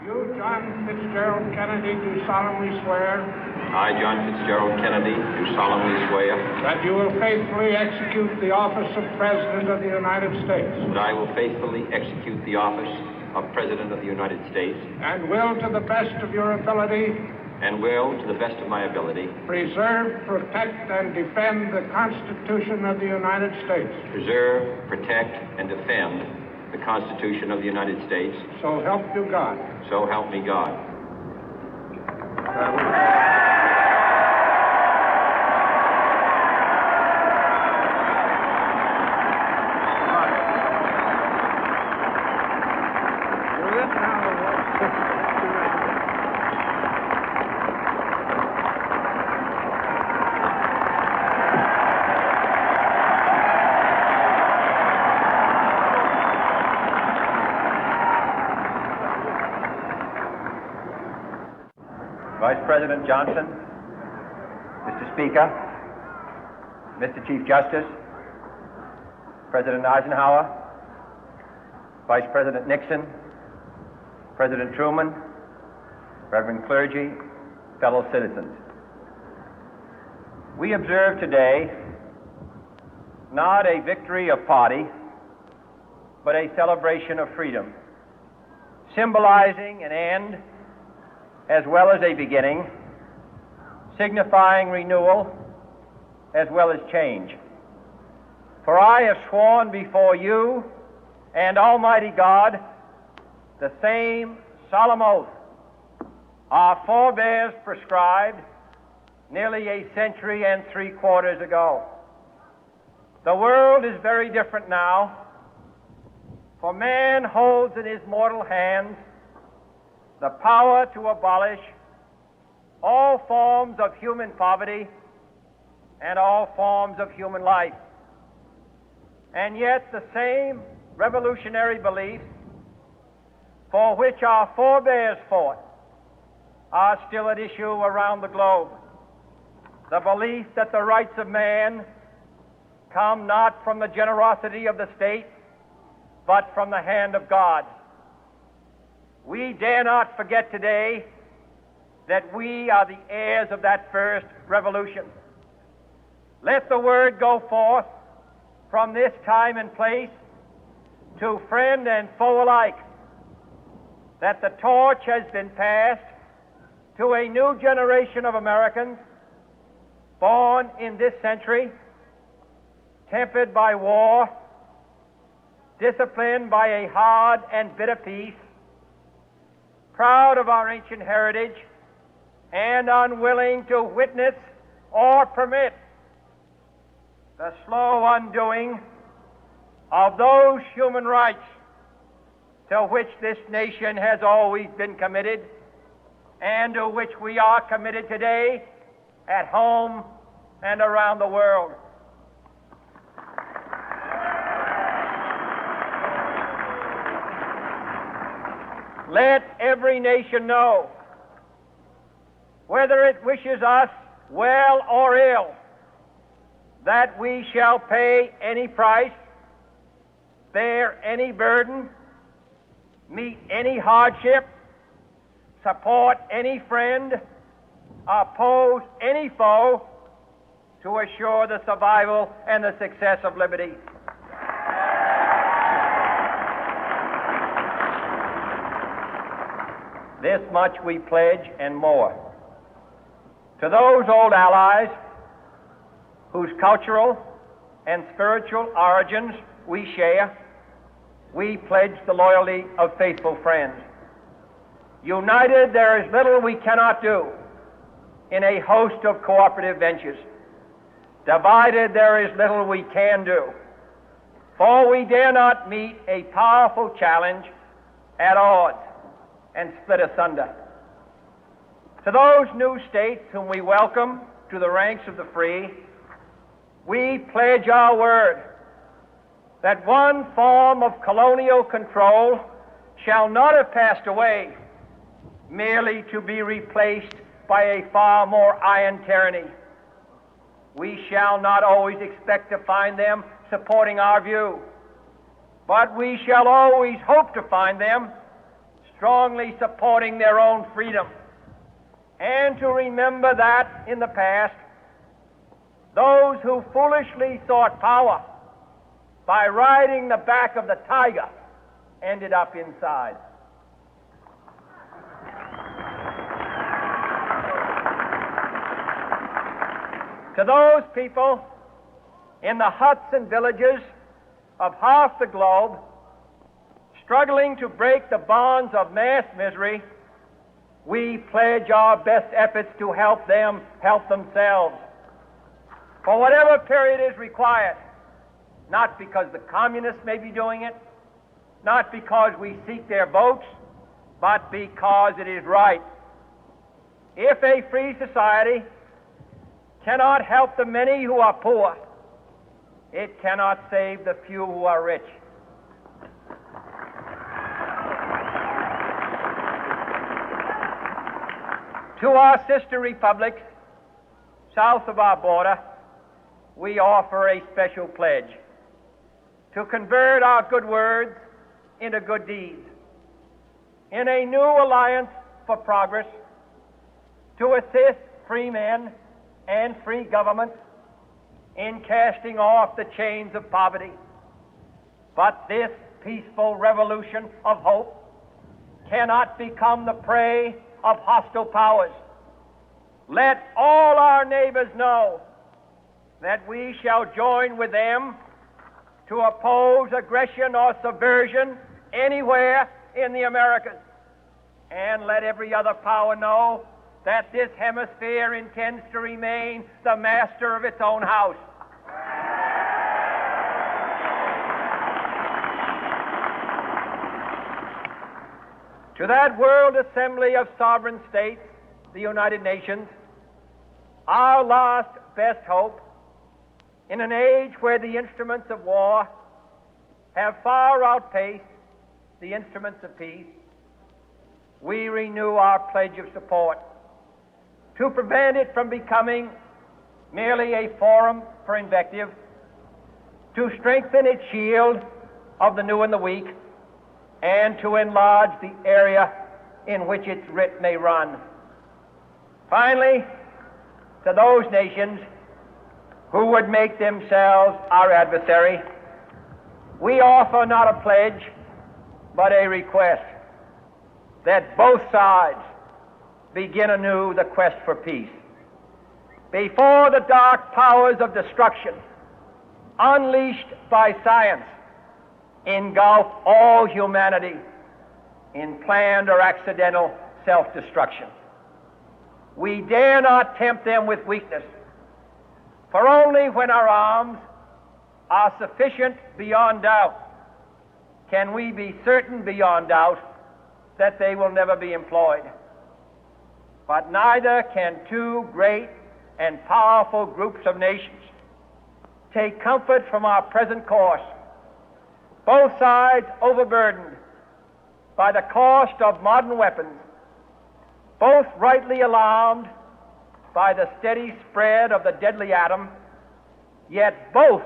You, John Fitzgerald Kennedy, do solemnly swear. I, John Fitzgerald Kennedy, do solemnly swear. That you will faithfully execute the office of President of the United States. That I will faithfully execute the office of President of the United States. And will, to the best of your ability. And will, to the best of my ability. Preserve, protect, and defend the Constitution of the United States. Preserve, protect, and defend the Constitution of the United States. So help you God. So help me God. Vice President Johnson, Mr. Speaker, Mr. Chief Justice, President Eisenhower, Vice President Nixon, President Truman, Reverend clergy, fellow citizens. We observe today not a victory of party, but a celebration of freedom, symbolizing an end as well as a beginning, signifying renewal as well as change. For I have sworn before you and Almighty God the same solemn oath our forebears prescribed nearly a century and 3/4 ago. The world is very different now, for man holds in his mortal hands the power to abolish all forms of human poverty and all forms of human life. And yet the same revolutionary beliefs for which our forebears fought are still at issue around the globe. The belief that the rights of man come not from the generosity of the state, but from the hand of God. We dare not forget today that we are the heirs of that first revolution. Let the word go forth from this time and place to friend and foe alike that the torch has been passed to a new generation of Americans born in this century, tempered by war, disciplined by a hard and bitter peace, proud of our ancient heritage, and unwilling to witness or permit the slow undoing of those human rights to which this nation has always been committed and to which we are committed today at home and around the world. Let every nation know, whether it wishes us well or ill, that we shall pay any price, bear any burden, meet any hardship, support any friend, oppose any foe to assure the survival and the success of liberty. This much we pledge and more. To those old allies whose cultural and spiritual origins we share, we pledge the loyalty of faithful friends. United, there is little we cannot do in a host of cooperative ventures. Divided, there is little we can do, for we dare not meet a powerful challenge at odds and split asunder. To those new states whom we welcome to the ranks of the free, we pledge our word that one form of colonial control shall not have passed away, merely to be replaced by a far more iron tyranny. We shall not always expect to find them supporting our view, but we shall always hope to find them strongly supporting their own freedom, and to remember that in the past, those who foolishly sought power by riding the back of the tiger ended up inside. To those people in the huts and villages of half the globe struggling to break the bonds of mass misery, we pledge our best efforts to help them help themselves for whatever period is required, not because the communists may be doing it, not because we seek their votes, but because it is right. If a free society cannot help the many who are poor, it cannot save the few who are rich. To our sister republics south of our border, we offer a special pledge to convert our good words into good deeds, in a new alliance for progress, to assist free men and free governments in casting off the chains of poverty. But this peaceful revolution of hope cannot become the prey of hostile powers. Let all our neighbors know that we shall join with them to oppose aggression or subversion anywhere in the Americas. And let every other power know that this hemisphere intends to remain the master of its own house. To that World Assembly of Sovereign States, the United Nations, our last best hope, in an age where the instruments of war have far outpaced the instruments of peace, we renew our pledge of support to prevent it from becoming merely a forum for invective, to strengthen its shield of the new and the weak, and to enlarge the area in which its writ may run. Finally, to those nations who would make themselves our adversary, we offer not a pledge, but a request that both sides begin anew the quest for peace. Before the dark powers of destruction, unleashed by science, engulf all humanity in planned or accidental self-destruction, we dare not tempt them with weakness, for only when our arms are sufficient beyond doubt can we be certain beyond doubt that they will never be employed. But neither can two great and powerful groups of nations take comfort from our present course, both sides overburdened by the cost of modern weapons, both rightly alarmed by the steady spread of the deadly atom, yet both